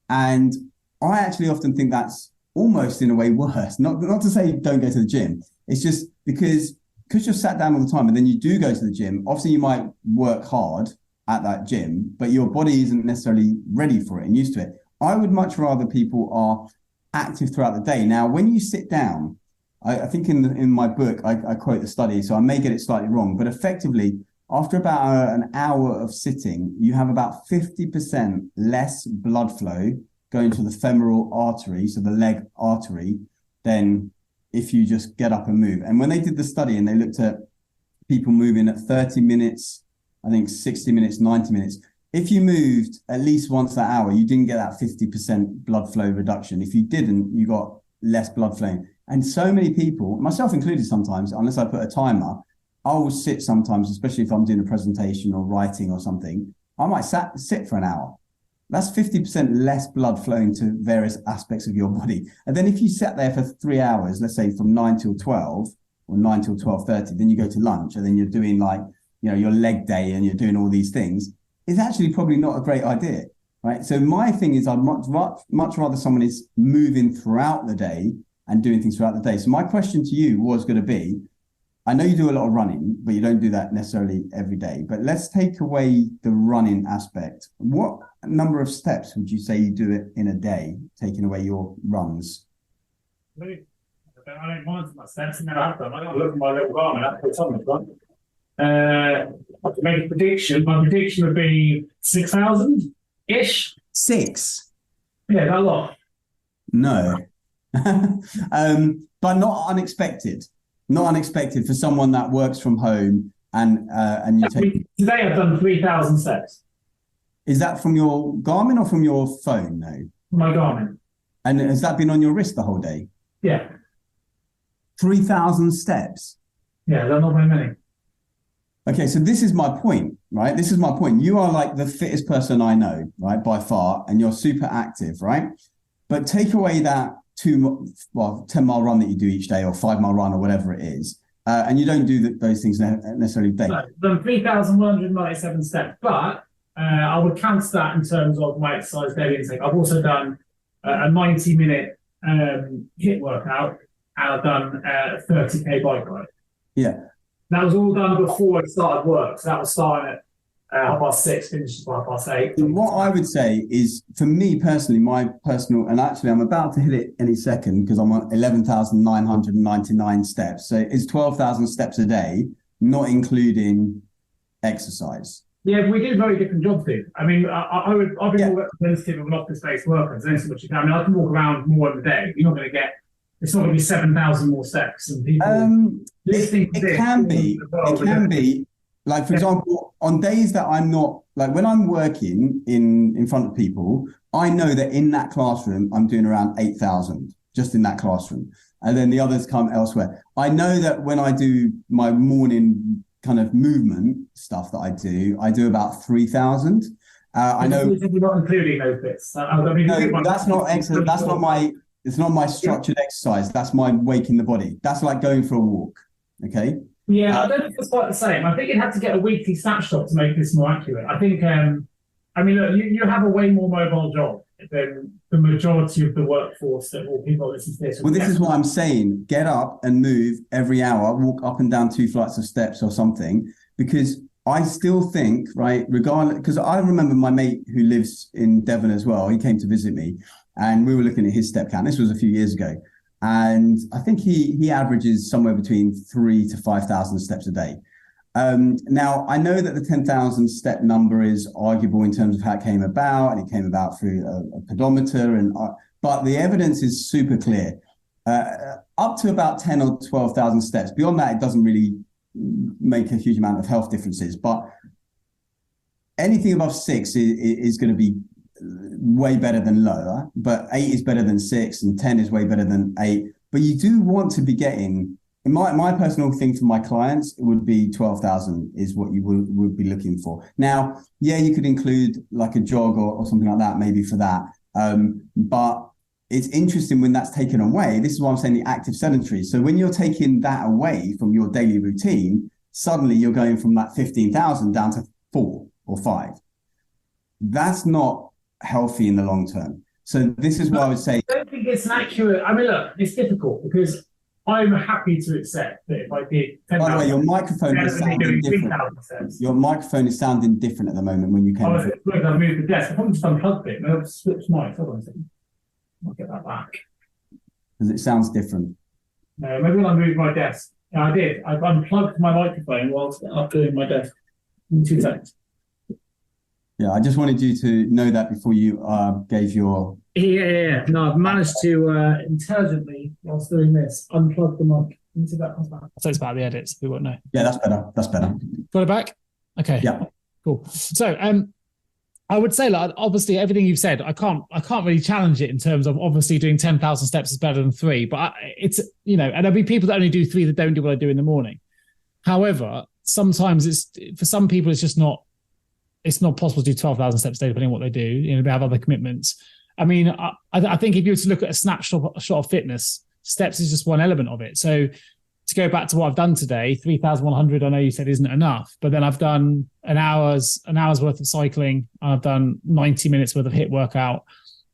And I actually often think that's almost in a way worse. Not to say don't go to the gym. It's just because you're sat down all the time and then you do go to the gym, obviously you might work hard at that gym, but your body isn't necessarily ready for it and used to it. I would much rather people are active throughout the day. Now, when you sit down, I think in my book, I quote the study, so I may get it slightly wrong, but effectively, after about an hour of sitting, you have about 50% less blood flow going to the femoral artery, so the leg artery, than if you just get up and move. And when they did the study and they looked at people moving at 30 minutes, I think 60 minutes, 90 minutes, if you moved at least once that hour, you didn't get that 50% blood flow reduction. If you didn't, you got less blood flowing. And so many people, myself included sometimes, unless I put a timer, I will sit sometimes, especially if I'm doing a presentation or writing or something, I might sit for an hour. That's 50% less blood flowing to various aspects of your body. And then if you sat there for 3 hours, let's say from 9 till 12 or 9 till 12:30, then you go to lunch and then you're doing your leg day and you're doing all these things, it's actually probably not a great idea, right? So my thing is I'd much rather someone is moving throughout the day and doing things throughout the day. So my question to you was going to be, I know you do a lot of running, but you don't do that necessarily every day. But let's take away the running aspect. What number of steps would you say you do it in a day, taking away your runs? I don't monitor my steps, and then I have them. I don't look at my little bar and put something on. I could make a prediction. My prediction would be 6,000-ish. 6? Yeah, that lot. No. But not unexpected. Not unexpected for someone that works from home and you take. Today I've done 3,000 steps. Is that from your Garmin or from your phone? No. My Garmin. And has that been on your wrist the whole day? Yeah. 3,000 steps. Yeah, they're not very many. Okay, so this is my point, right? This is my point. You are like the fittest person I know, right, by far, and you're super active, right? But take away that 10-mile run that you do each day, or 5-mile run, or whatever it is, and you don't do those things necessarily daily. I've done 3,197 steps, but I would count that in terms of my exercise daily intake. I've also done a 90-minute HIIT workout, and I've done a 30k bike ride. Yeah. That was all done before I started work. So that was starting at 6:30, finished by 8:30. And what I would say is, for me personally, my personal, and actually I'm about to hit it any second because I'm on 11,999 steps. So it's 12,000 steps a day, not including exercise. Yeah, we do very different jobs, dude. I mean, I'd be more representative of an office-based worker. There's so much you can. I mean, I can walk around more in the day. You're not going to get, it's not going to be 7,000 more steps. And people it can be. Like, for example, on days that I'm not, like when I'm working in front of people, I know that in that classroom, I'm doing around 8,000 just in that classroom. And then the others come elsewhere. I know that when I do my morning kind of movement stuff that I do about 3,000. I know you're not including those bits. I mean, no, that's not excellent. That's not my. It's not my structured exercise. That's my waking the body. That's like going for a walk. Okay. Yeah, I don't think it's quite the same. I think you'd have to get a weekly snapshot to make this more accurate. I think. I mean, look, you have a way more mobile job than the majority of the workforce that will people listen to this. Well, this is what I'm saying. Get up and move every hour, walk up and down 2 flights of steps or something, because I still think, right, regardless, because I remember my mate who lives in Devon as well, he came to visit me and we were looking at his step count. This was a few years ago. And I think he averages somewhere between 3,000 to 5,000 steps a day. Now, I know that the 10,000 step number is arguable in terms of how it came about, and it came about through a pedometer, but the evidence is super clear. Up to about 10 or 12,000 steps. Beyond that, it doesn't really make a huge amount of health differences. But anything above 6 is going to be way better than lower. But 8 is better than 6, and 10 is way better than 8. But you do want to be getting. My personal thing for my clients, it would be 12,000 is what you would be looking for. Now, yeah, you could include like a jog or something like that, maybe for that. But it's interesting when that's taken away. This is why I'm saying the active sedentary. So when you're taking that away from your daily routine, suddenly you're going from that 15,000 down to 4 or 5. That's not healthy in the long term. So this is what I would say. I don't think it's an accurate. I mean, look, it's difficult because I'm happy to accept that if I did 10,000. By the way, your microphone is sounding different. Your microphone is sounding different at the moment when you came. Look, I've moved the desk. I probably just unplugged it. Maybe I'll switch mics. Hold on a second. I'll get that back. Because it sounds different. No, maybe when I moved my desk. Yeah, I did. I've unplugged my microphone whilst up doing my desk. In 2 seconds. Yeah, I just wanted you to know that before you gave your. Yeah. No, I've managed to intelligently, whilst doing this, unplug the mic. Into that comes back. So it's about the edits. We won't know. Yeah, that's better. That's better. Got it back? Okay. Yeah. Cool. So, I would say, like, obviously, everything you've said, I can't really challenge it in terms of obviously doing 10,000 steps is better than 3. But it's, and there'll be people that only do 3 that don't do what I do in the morning. However, sometimes for some people, it's just not. It's not possible to do 12,000 steps a day, depending on what they do. They have other commitments. I mean, I think if you were to look at a snapshot of fitness, steps is just one element of it. So to go back to what I've done today, 3,100, I know you said isn't enough, but then I've done an hour's worth of cycling. And I've done 90 minutes worth of HIIT workout.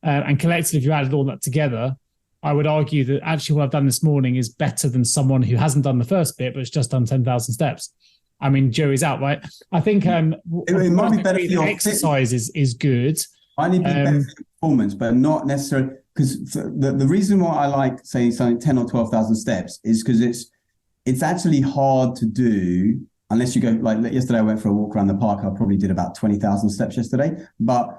And collectively, if you added all that together, I would argue that actually what I've done this morning is better than someone who hasn't done the first bit, but has just done 10,000 steps. I mean, jury's out, right? I think it might be better for your exercise is good. I need to be better for your performance, but not necessarily because the reason why I like saying something 10 or 12,000 steps is because it's actually hard to do unless you go, like yesterday I went for a walk around the park. I probably did about 20,000 steps yesterday, but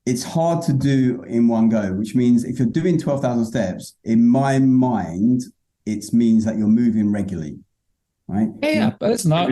it's hard to do in one go, which means if you're doing 12,000 steps, in my mind, it means that you're moving regularly. right? Yeah, but it's not.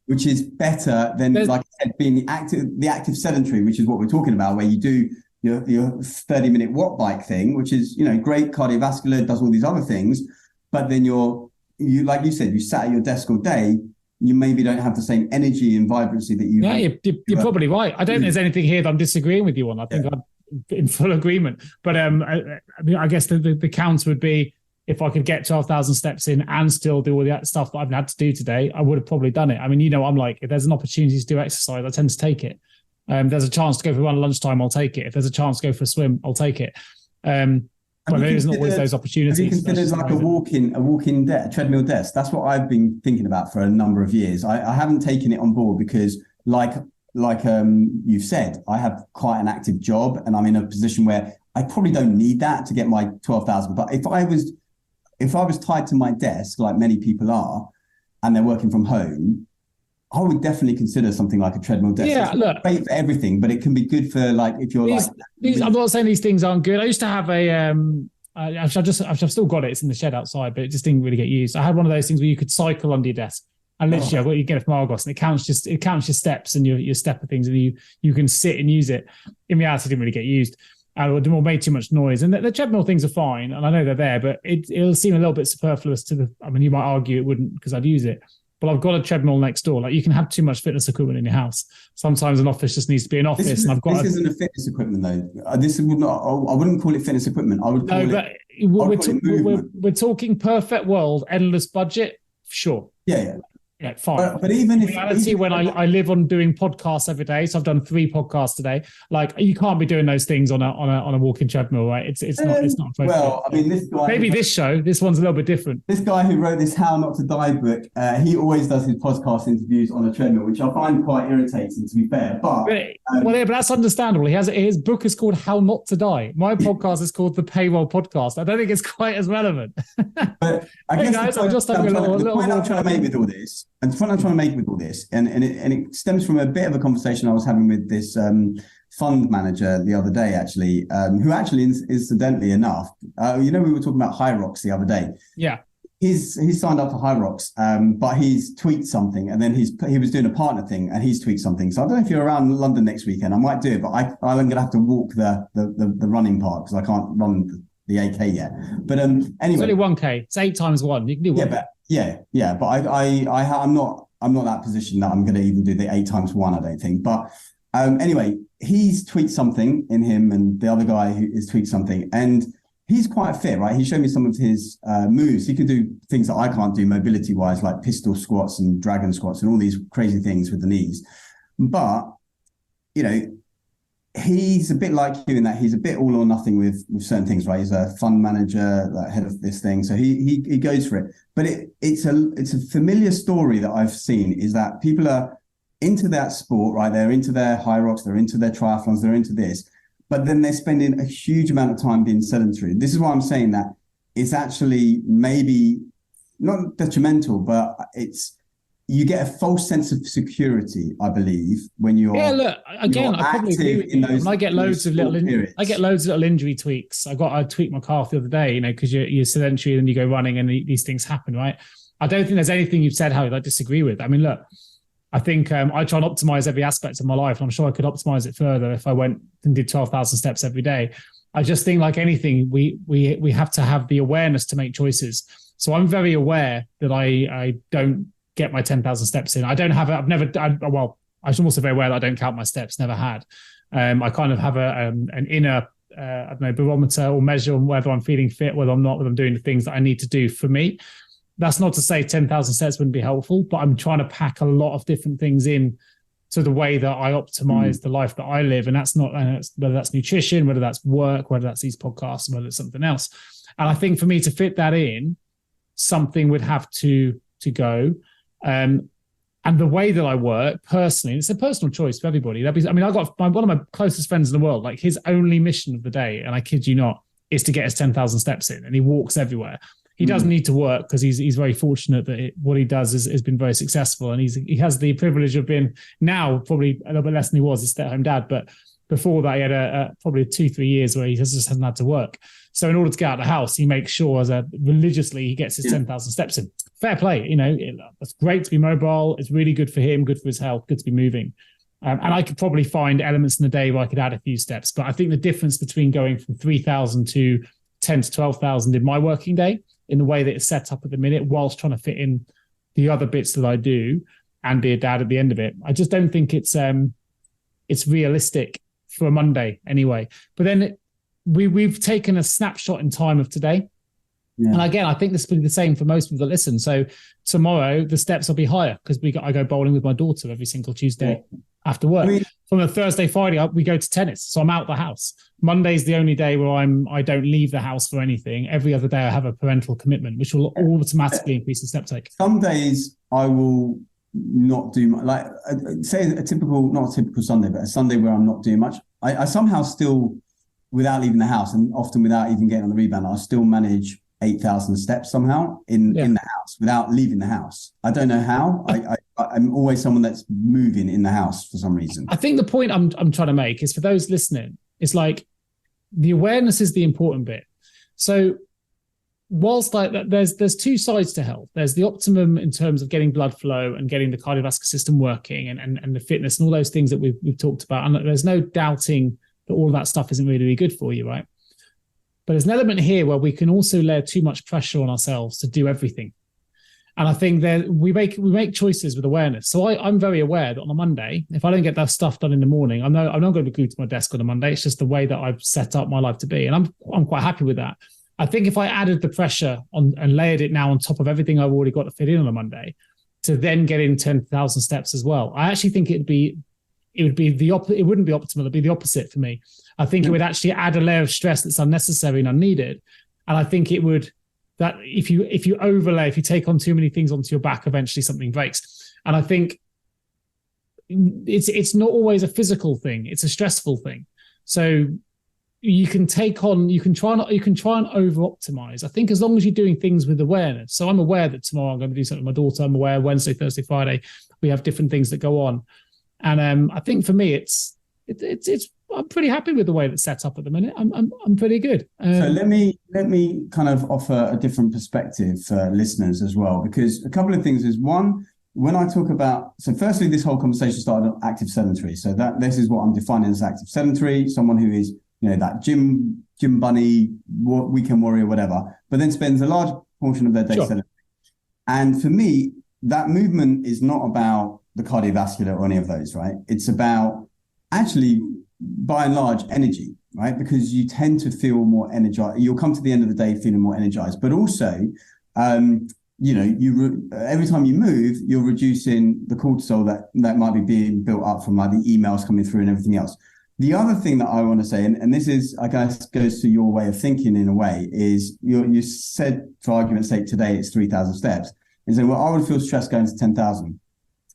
Which is better than, like I said, being the active sedentary, which is what we're talking about, where you do your 30-minute watt bike thing, which is, great cardiovascular, does all these other things, but then you like you said, you sat at your desk all day, you maybe don't have the same energy and vibrancy that you. Yeah, you're probably right. I don't think there's anything here that I'm disagreeing with you on. I think I'm in full agreement. But I guess the counter would be, if I could get 12,000 steps in and still do all that stuff that I've had to do today, I would have probably done it. I mean, I'm like, if there's an opportunity to do exercise, I tend to take it. If there's a chance to go for a run at lunchtime, I'll take it. If there's a chance to go for a swim, I'll take it. But there isn't always those opportunities. Have you considered like a treadmill desk? That's what I've been thinking about for a number of years. I haven't taken it on board because, like you've said, I have quite an active job and I'm in a position where I probably don't need that to get my 12,000. But if I was tied to my desk, like many people are, and they're working from home, I would definitely consider something like a treadmill desk. Yeah, look, great for everything, but it can be good for like if you're I'm not saying these things aren't good. I used to have I've still got it. It's in the shed outside, but it just didn't really get used. I had one of those things where you could cycle under your desk, and literally, you get it from Argos, and it counts your steps and your stepper things, and you can sit and use it. In reality, it didn't really get used. Or made too much noise. And the treadmill things are fine, and I know they're there, but it'll seem a little bit superfluous you might argue it wouldn't because I'd use it. But I've got a treadmill next door. Like, you can have too much fitness equipment in your house. Sometimes an office just needs to be an office. This isn't a fitness equipment though. I wouldn't call it fitness equipment. I would call we're talking perfect world, endless budget. Sure. Yeah. Yeah, fine. But even in reality, when I live on doing podcasts every day, so I've done 3 podcasts today. Like, you can't be doing those things on a walking treadmill, right? It's not appropriate. Well, I mean, this guy. Maybe this one's a little bit different. This guy who wrote this "How Not to Die" book, he always does his podcast interviews on a treadmill, which I find quite irritating, to be fair. But but that's understandable. His book is called "How Not to Die." My podcast is called the Payroll Podcast. I don't think it's quite as relevant. But I guess I'm just having the point I'm trying to make with all this. And the point I'm trying to make with all this, and it stems from a bit of a conversation I was having with this fund manager the other day, actually, who actually, incidentally enough, we were talking about High Rocks the other day. Yeah. He's signed up for High Rocks, but he's tweaked something, and then he was doing a partner thing, and he's tweaked something. So I don't know if you're around London next weekend. I might do it, but I'm going to have to walk the running part because I can't run the 8K yet. But anyway, it's only 1K. It's 8 times 1. You can do 1. But I'm not that position that I'm going to even do the 8 times 1. I don't think. But anyway, he's tweaked something in him, and the other guy who is tweaked something, and he's quite fit, right? He showed me some of his moves. He can do things that I can't do mobility wise, like pistol squats and dragon squats and all these crazy things with the knees. But he's a bit like you in that he's a bit all or nothing with certain things, right? He's a fund manager, the head of this thing, so he goes for it. But it's a familiar story that I've seen, is that people are into that sport, right? They're into their High Rocks, they're into their triathlons, they're into this, but then they're spending a huge amount of time being sedentary. This is why I'm saying that it's actually maybe not detrimental, but you get a false sense of security, I believe, when you're I probably agree with you. I get loads of little injury tweaks. I tweaked my calf the other day, because you're sedentary and you go running and these things happen, right? I don't think there's anything you've said, Harry, that I disagree with. I mean, look, I think I try and optimize every aspect of my life, and I'm sure I could optimize it further if I went and did 12,000 steps every day. I just think, like anything, we have to have the awareness to make choices. So I'm very aware that I don't get my 10,000 steps in. I don't have it. I'm also very aware that I don't count my steps. Never had. I kind of have an inner, barometer or measure on whether I'm feeling fit, whether I'm not, whether I'm doing the things that I need to do for me. That's not to say 10,000 steps wouldn't be helpful, but I'm trying to pack a lot of different things in to the way that I optimize the life that I live. And that's not, whether that's nutrition, whether that's work, whether that's these podcasts, whether it's something else. And I think for me to fit that in, something would have to go. And the way that I work personally, it's a personal choice for everybody. I got one of my closest friends in the world, like his only mission of the day, and I kid you not, is to get his 10,000 steps in, and he walks everywhere. He doesn't need to work because he's very fortunate that what he does has been very successful, and he has the privilege of being now probably a little bit less than he was a stay-at-home dad, but before that he had probably 2-3 years where he just hasn't had to work. So in order to get out of the house, he makes sure religiously he gets his 10,000 steps in. fair play. It's great to be mobile. It's really good for him, good for his health, good to be moving. And I could probably find elements in the day where I could add a few steps. But I think the difference between going from 3,000 to 10 to 12,000 in my working day, in the way that it's set up at the minute, whilst trying to fit in the other bits that I do and be a dad at the end of it, I just don't think it's realistic for a Monday anyway. But then we've taken a snapshot in time of today. Yeah. And again, I think this will be the same for most people that listen. So tomorrow the steps will be higher because I go bowling with my daughter every single Tuesday after work. From a Thursday, Friday, we go to tennis. So I'm out the house. Monday's the only day where I don't leave the house for anything. Every other day I have a parental commitment, which will automatically increase the step take. Some days I will not do much, like say not a typical Sunday, but a Sunday where I'm not doing much. I somehow still, without leaving the house and often without even getting on the rebound, I still manage 8,000 steps somehow in the house without leaving the house. I don't know how. I'm always someone that's moving in the house for some reason. I think the point I'm trying to make is for those listening, it's like the awareness is the important bit. So whilst like there's two sides to health. There's the optimum in terms of getting blood flow and getting the cardiovascular system working and the fitness and all those things that we've talked about. And there's no doubting that all of that stuff isn't really, really good for you, right? But there's an element here where we can also layer too much pressure on ourselves to do everything. And I think that we make choices with awareness. So I'm very aware that on a Monday, if I don't get that stuff done in the morning, I'm not going to be glued to my desk on a Monday. It's just the way that I've set up my life to be. And I'm quite happy with that. I think if I added the pressure on and layered it now on top of everything I've already got to fit in on a Monday, to then get in 10,000 steps as well, I actually think it wouldn't be optimal. It'd be the opposite for me. I think it would actually add a layer of stress that's unnecessary and unneeded. And I think it would, that if you take on too many things onto your back, eventually something breaks. And I think it's not always a physical thing. It's a stressful thing. So you can try and over optimize. I think as long as you're doing things with awareness. So I'm aware that tomorrow I'm going to do something with my daughter. I'm aware Wednesday, Thursday, Friday, we have different things that go on. And I think for me, it's I'm pretty happy with the way that's set up at the minute. I'm pretty good. So let me kind of offer a different perspective for listeners as well, because a couple of things is one, when I talk about, so firstly, this whole conversation started on active sedentary. So this is what I'm defining as active sedentary, someone who is, that gym bunny, weekend warrior, whatever, but then spends a large portion of their day sedentary. And for me, that movement is not about the cardiovascular or any of those, right? It's about actually, by and large, energy, right? Because you tend to feel more energized. You'll come to the end of the day feeling more energized, but also, every time you move, you're reducing the cortisol that might be being built up from like the emails coming through and everything else. The other thing that I want to say, and this is, I guess, goes to your way of thinking in a way, is you said, for argument's sake, today it's 3,000 steps. And so, well, I would feel stressed going to 10,000.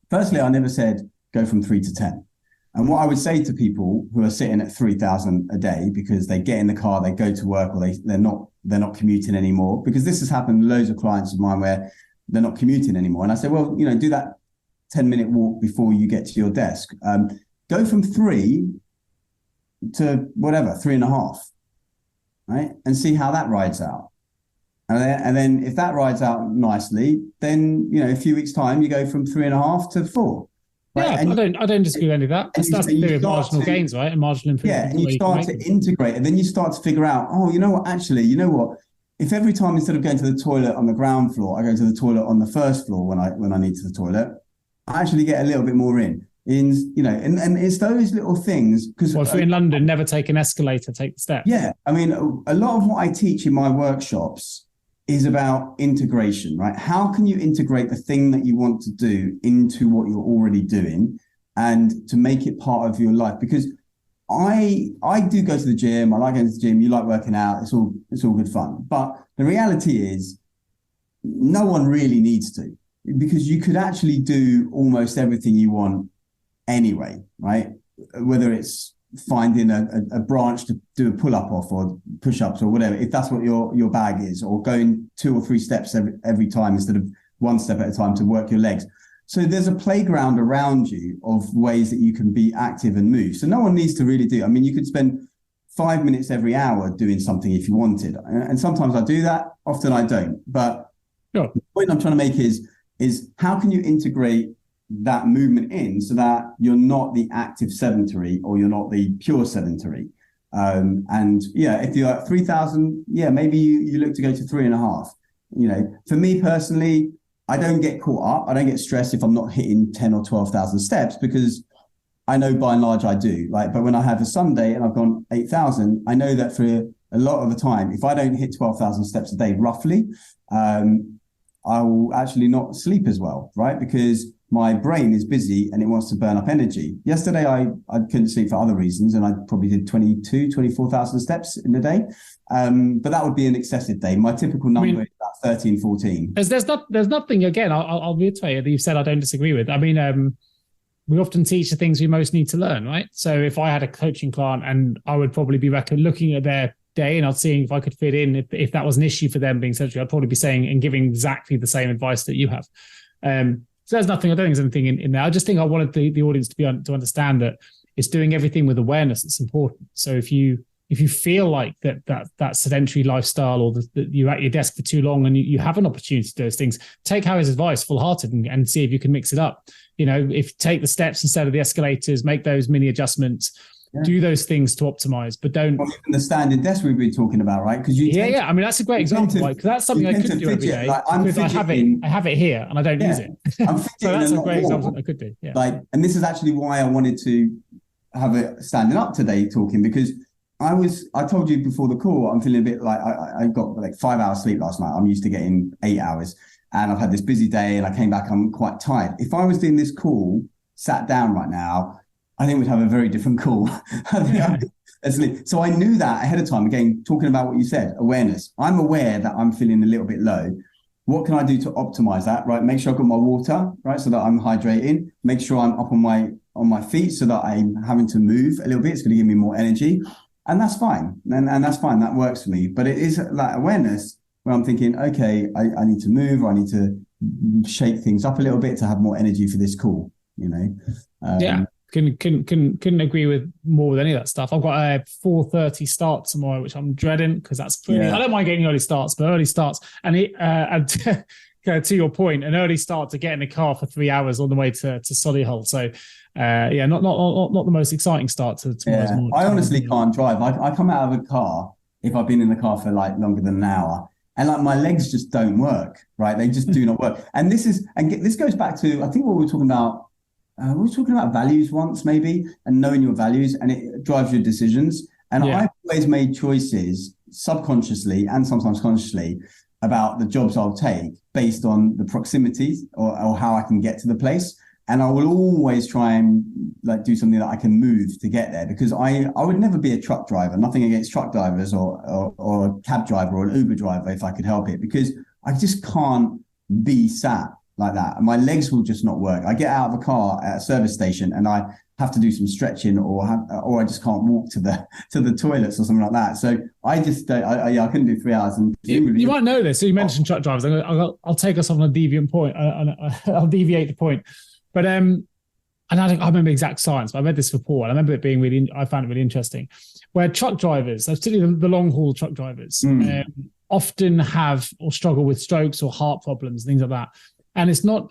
Firstly, I never said go from 3 to 10. And what I would say to people who are sitting at 3,000 a day because they get in the car, they go to work, or they're not commuting anymore, because this has happened to loads of clients of mine where they're not commuting anymore. And I say, well, do that 10-minute walk before you get to your desk. Go from 3 to whatever, 3.5, right? And see how that rides out. And then if that rides out nicely, then, a few weeks time, you go from 3.5 to 4. Right? Yeah, and I don't disagree with any of that. That's the theory of marginal gains, right? And marginal improvement. Yeah, and you start to integrate, and then you start to figure out, if every time instead of going to the toilet on the ground floor, I go to the toilet on the first floor when I need to the toilet, I actually get a little bit more in. And it's those little things. Because if you're in London, never take an escalator, take the steps. Yeah, I mean, a lot of what I teach in my workshops is about integration, right? How can you integrate the thing that you want to do into what you're already doing and to make it part of your life? Because I do go to the gym. I like going to the gym. You like working out. It's all good fun. But the reality is no one really needs to, because you could actually do almost everything you want anyway, right? Whether it's finding a branch to do a pull-up off or push-ups or whatever, if that's what your bag is, or going 2 or 3 steps every time instead of 1 step at a time to work your legs. So there's a playground around you of ways that you can be active and move. So no one needs to really do. I mean, you could spend 5 minutes every hour doing something if you wanted. And sometimes I do that, often I don't. But Sure. The point I'm trying to make is how can you integrate that movement in so that you're not the active sedentary or you're not the pure sedentary. And yeah, if you're at 3,000, yeah, maybe you look to go to 3.5. You know, for me personally, I don't get caught up. I don't get stressed if I'm not hitting 10 or 12,000 steps, because I know by and large I do. Like, but when I have a Sunday and I've gone 8,000, I know that for a lot of the time, if I don't hit 12,000 steps a day, roughly, I will actually not sleep as well, right? Because my brain is busy and it wants to burn up energy. Yesterday, I couldn't sleep for other reasons, and I probably did 24,000 steps in a day. But that would be an excessive day. My typical number is about 13, 14. There's nothing, again, I'll reiterate that you've said I don't disagree with. I mean, we often teach the things we most need to learn, right? So if I had a coaching client, and I would probably be looking at their day and I'd seeing if I could fit in, if that was an issue for them being sedentary, I'd probably be saying and giving exactly the same advice that you have. So there's nothing, I don't think there's anything in there. I just think I wanted the audience to understand that it's doing everything with awareness that's important. So if you feel like that sedentary lifestyle, or that you're at your desk for too long and you have an opportunity to do those things, take Hari's advice full-hearted and see if you can mix it up. You know, if take the steps instead of the escalators, make those mini adjustments, do those things to optimize, but don't. Well, even the standing desk we've been talking about, right? Because I mean, that's a great example, right? Because that's something I could do every day. Like, I have it here and I don't use it. So that's a great example I could do. Yeah. Like, and this is actually why I wanted to have it standing up today talking, because I told you before the call, I'm feeling a bit like I got like 5 hours sleep last night. I'm used to getting 8 hours, and I've had this busy day and I came back, I'm quite tired. If I was doing this call, sat down right now, I think we'd have a very different call. So I knew that ahead of time. Again, talking about what you said, awareness. I'm aware that I'm feeling a little bit low. What can I do to optimize that, right? Make sure I've got my water, right? So that I'm hydrating. Make sure I'm up on my feet so that I'm having to move a little bit. It's going to give me more energy. And that's fine. And that's fine. That works for me. But it is like awareness where I'm thinking, okay, I need to move, or I need to shake things up a little bit to have more energy for this call, you know? Yeah. Couldn't agree with more with any of that stuff. I've got a 4:30 start tomorrow, which I'm dreading, because that's pretty. I don't mind getting early starts, but early starts and to your point, an early start to get in the car for 3 hours on the way to Solihull. So not the most exciting start to tomorrow's morning. I honestly can't drive. I come out of a car if I've been in the car for like longer than an hour, and like my legs just don't work. Right, they just do not work. And this goes back to, I think, what we were talking about. We were talking about values once, maybe, and knowing your values, and it drives your decisions. And I've always made choices subconsciously and sometimes consciously about the jobs I'll take based on the proximity or how I can get to the place. And I will always try and like do something that I can move to get there, because I would never be a truck driver. Nothing against truck drivers or a cab driver or an Uber driver if I could help it, because I just can't be sat like that. My legs will just not work. I get out of a car at a service station and I have to do some stretching, or I just can't walk to the toilets or something like that. So I just I couldn't do 3 hours. And you might know this. So you mentioned truck drivers. I'll take us on a deviant point. I'll deviate the point. But and I remember exact science. But I read this report. I remember it being I found it really interesting. Where truck drivers, particularly the long haul truck drivers, often have or struggle with strokes or heart problems, things like that. And it's not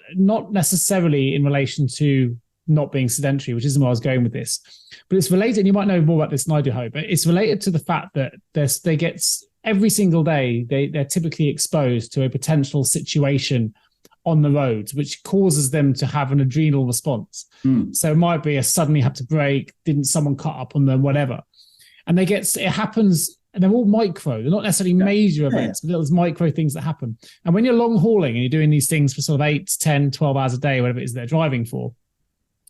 necessarily in relation to not being sedentary, which isn't where I was going with this, but it's related. And you might know more about this than I do, Hope. But it's related to the fact that they get every single day they're typically exposed to a potential situation on the roads, which causes them to have an adrenal response. So it might be suddenly have to brake, didn't someone cut up on them, whatever, and it happens. And they're all micro. They're not necessarily major events, but there's micro things that happen. And when you're long hauling and you're doing these things for sort of 8, 10, 12 hours a day, whatever it is they're driving for,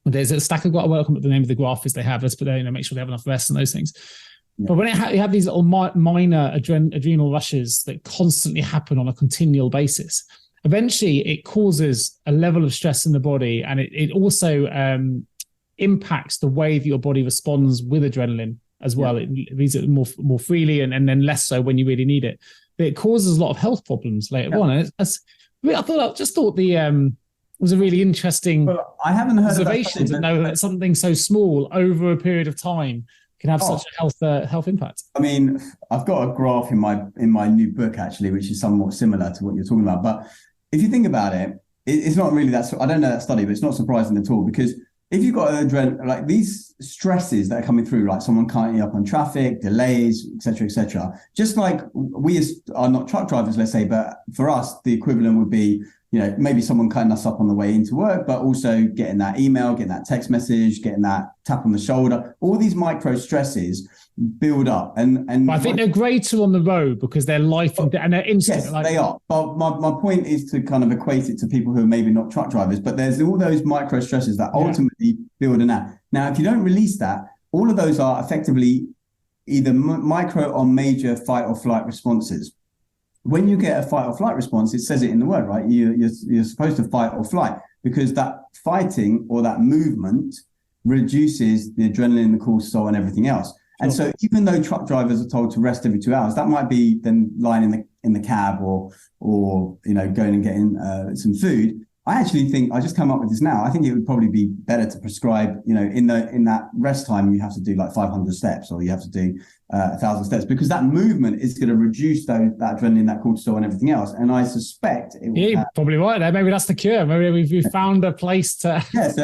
there's a stack of, I won't come up with the name of the graph is they have, let's put there, make sure they have enough rest and those things. Yeah. But when you have these little minor adrenal rushes that constantly happen on a continual basis, eventually it causes a level of stress in the body, and it also impacts the way that your body responds with adrenaline as well. It reads it more freely and then less so when you really need it. But it causes a lot of health problems later on. And I just thought the was a really interesting I haven't heard observation to know that something so small over a period of time can have such a health impact. I mean, I've got a graph in my new book actually, which is somewhat similar to what you're talking about. But if you think about it, it's not really that. I don't know that study, but it's not surprising at all, because if you've got like these stresses that are coming through, like someone cutting you up on traffic, delays, etc., just like we are not truck drivers, let's say, but for us, the equivalent would be, maybe someone cutting us up on the way into work, but also getting that email, getting that text message, getting that tap on the shoulder. All these micro stresses build up. And I think they're greater on the road because they're life and they're instant. Yes, they are. But my point is to kind of equate it to people who are maybe not truck drivers, but there's all those micro stresses that ultimately build an app. Now, if you don't release that, all of those are effectively either micro or major fight or flight responses. When you get a fight or flight response, it says it in the word, right? You're supposed to fight or flight, because that fighting or that movement reduces the adrenaline, the cortisol, and everything else. And so even though truck drivers are told to rest every 2 hours, that might be them lying in the cab or going and getting some food. I actually think, I just come up with this now, I think it would probably be better to prescribe, in that rest time, you have to do like 500 steps, or you have to do 1,000 steps, because that movement is going to reduce that adrenaline, that cortisol, and everything else. And I suspect it will. Yeah, you're probably right there. Maybe that's the cure. Maybe we've found a place to. Yeah. So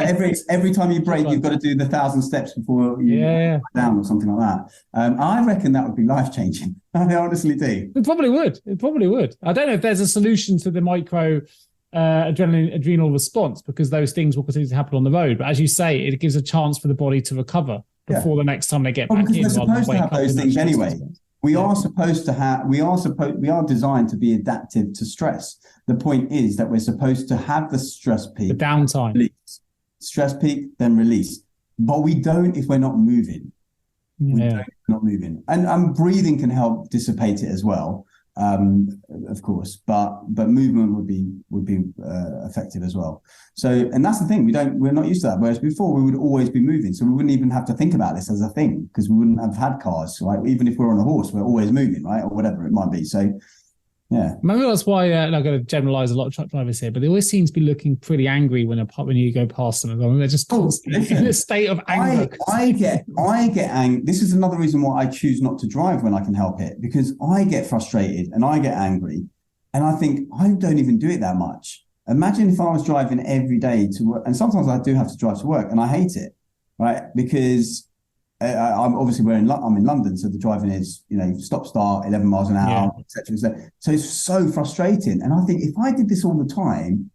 every time you break, you've got to do the 1,000 steps before you lie down or something like that. I reckon that would be life changing. I honestly do. It probably would. I don't know if there's a solution to the micro adrenal response, because those things will continue to happen on the road. But as you say, it gives a chance for the body to recover before the next time they get back in. Because we're supposed to have those things anyway. We are designed to be adaptive to stress. The point is that we're supposed to have the stress peak, the downtime, release. Stress peak, then release. But we don't if we're not moving. Not moving, and breathing can help dissipate it as well. Of course, but movement would be effective as well. So, and that's the thing, we're not used to that. Whereas before, we would always be moving, so we wouldn't even have to think about this as a thing, because we wouldn't have had cars. Right? Even if we're on a horse, we're always moving, right, or whatever it might be. So, yeah. Maybe that's why I'm not going to generalize a lot of truck drivers here, but they always seem to be looking pretty angry when you go past them. They're just constantly in a state of anger. I get angry. This is another reason why I choose not to drive when I can help it, because I get frustrated and I get angry, and I think I don't even do it that much. Imagine if I was driving every day to work, and sometimes I do have to drive to work, and I hate it, right? Because I'm in London, so the driving is, stop, start, 11 miles an hour, etc. So it's so frustrating. And I think if I did this all the time,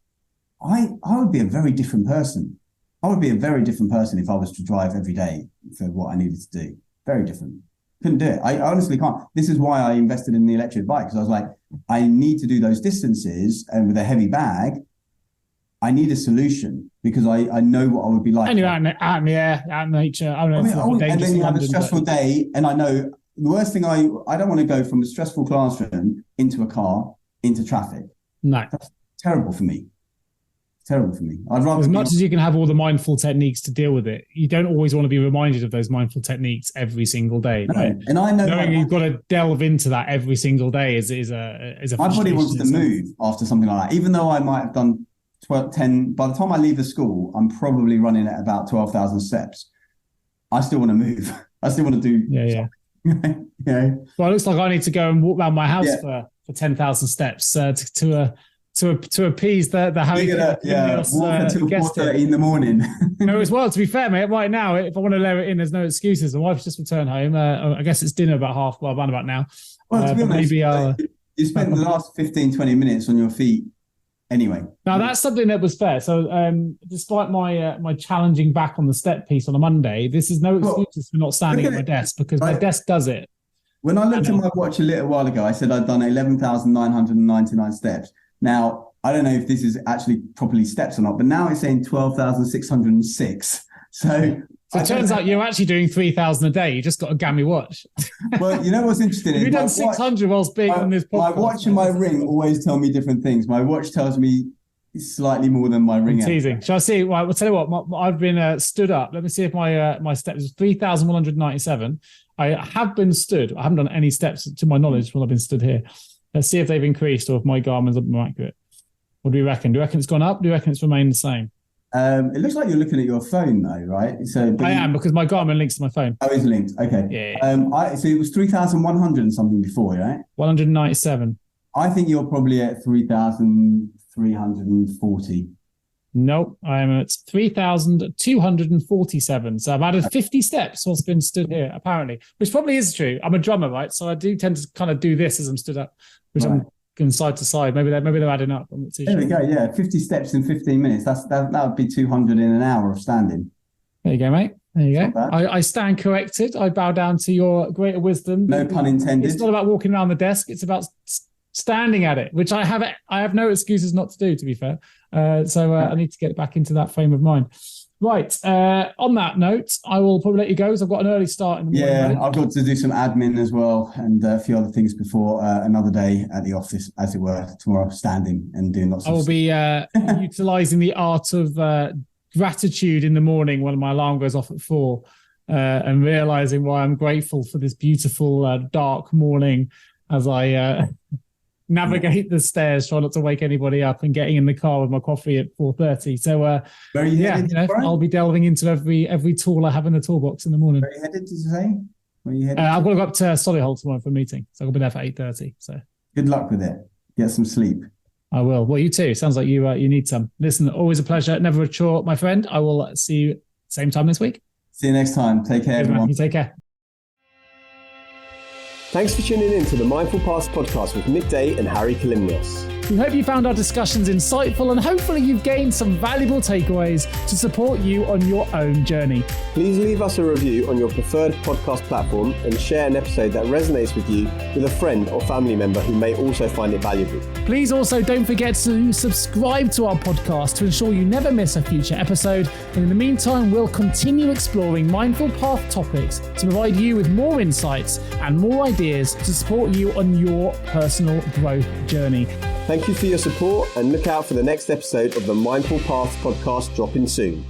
I would be a very different person. I would be a very different person if I was to drive every day for what I needed to do. Very different. Couldn't do it. I honestly can't. This is why I invested in the electric bike, because I was like, I need to do those distances, and with a heavy bag, I need a solution, because I know what I would be like. And you're out in the air, out in nature. And then you have a stressful day, and I know the worst thing, I don't want to go from a stressful classroom into a car, into traffic. No. That's terrible for me. I'd rather, as much as you can have all the mindful techniques to deal with it, you don't always want to be reminded of those mindful techniques every single day. No. Right? And I know knowing you've got to delve into that every single day is a my body wants to move after something like that, even though I might have done 10, by the time I leave the school, I'm probably running at about 12,000 steps. I still want to move. I still want to do. Yeah. Well, it looks like I need to go and walk around my house for 10,000 steps to appease the Hari Kalymnios, walk until 4:30 in the morning. No, as well, to be fair, mate, right now, if I want to layer it in, there's no excuses. My wife's just returned home. I guess it's dinner around about now. Well, to be honest, you spent the last 15, 20 minutes on your feet anyway. Now, that's something that was fair. So despite my challenging back on the step piece on a Monday, this is no excuses for not standing at my desk, because my desk does it. When I looked at my watch a little while ago, I said I'd done 11,999 steps. Now, I don't know if this is actually properly steps or not, but now it's saying 12,606. So it turns out you're actually doing 3,000 a day. You just got a gammy watch. Well, you know what's interesting? You've done 600 whilst being on this podcast. My watch and my ring always tell me different things. My watch tells me slightly more than my ring. I'm teasing. Shall I see? Well, I'll tell you what. I've been stood up. Let me see if my steps is 3,197. I have been stood. I haven't done any steps to my knowledge while I've been stood here. Let's see if they've increased or if my Garmin's are more accurate. What do you reckon? Do you reckon it's gone up? Do you reckon it's remained the same? It looks like you're looking at your phone though, right? So I am, because my Garmin links to my phone. Oh, it's linked. Okay. Yeah. So it was 3,100 and something before, right? 197. I think you're probably at 3,340. Nope, I'm at 3,247. So I've added 50 steps whilst been stood here, apparently, which probably is true. I'm a drummer, right? So I do tend to kind of do this as I'm stood up, which I'm going side to side. Maybe they're adding up. I'm not too there sure. We go. Yeah, 50 steps in 15 minutes. That would be 200 in an hour of standing. There you go, mate. There you go. I stand corrected. I bow down to your greater wisdom. No pun intended. It's not about walking around the desk. It's about standing at it, which I have no excuses not to do, to be fair. So I need to get back into that frame of mind. Right. On that note, I will probably let you go, because I've got an early start in the morning. Yeah, I've got to do some admin as well, and a few other things before another day at the office, as it were, tomorrow, standing and doing lots of stuff. I will be utilising the art of gratitude in the morning when my alarm goes off at 4, and realising why I'm grateful for this beautiful dark morning as I navigate the stairs, try not to wake anybody up, and getting in the car with my coffee at 4:30. So Where are you headed, I'll be delving into every tool I have in the toolbox in the morning. Where are you headed, did you say? Where are you headed? I've got to go up to Solihull tomorrow for a meeting, so I'll be there for 8:30. So good luck with it. Get some sleep. I will. Well, you too. Sounds like you need some. Listen, always a pleasure, never a chore, my friend. I will see you same time this week. See you next time. Take care, everyone. You take care. Thanks for tuning in to the Mindful Paths podcast with Midday and Hari Kalymnios. We hope you found our discussions insightful, and hopefully you've gained some valuable takeaways to support you on your own journey. Please leave us a review on your preferred podcast platform and share an episode that resonates with you with a friend or family member who may also find it valuable. Please also don't forget to subscribe to our podcast to ensure you never miss a future episode. And in the meantime, we'll continue exploring mindful path topics to provide you with more insights and more ideas to support you on your personal growth journey. Thank you for your support, and look out for the next episode of the Mindful Paths podcast dropping soon.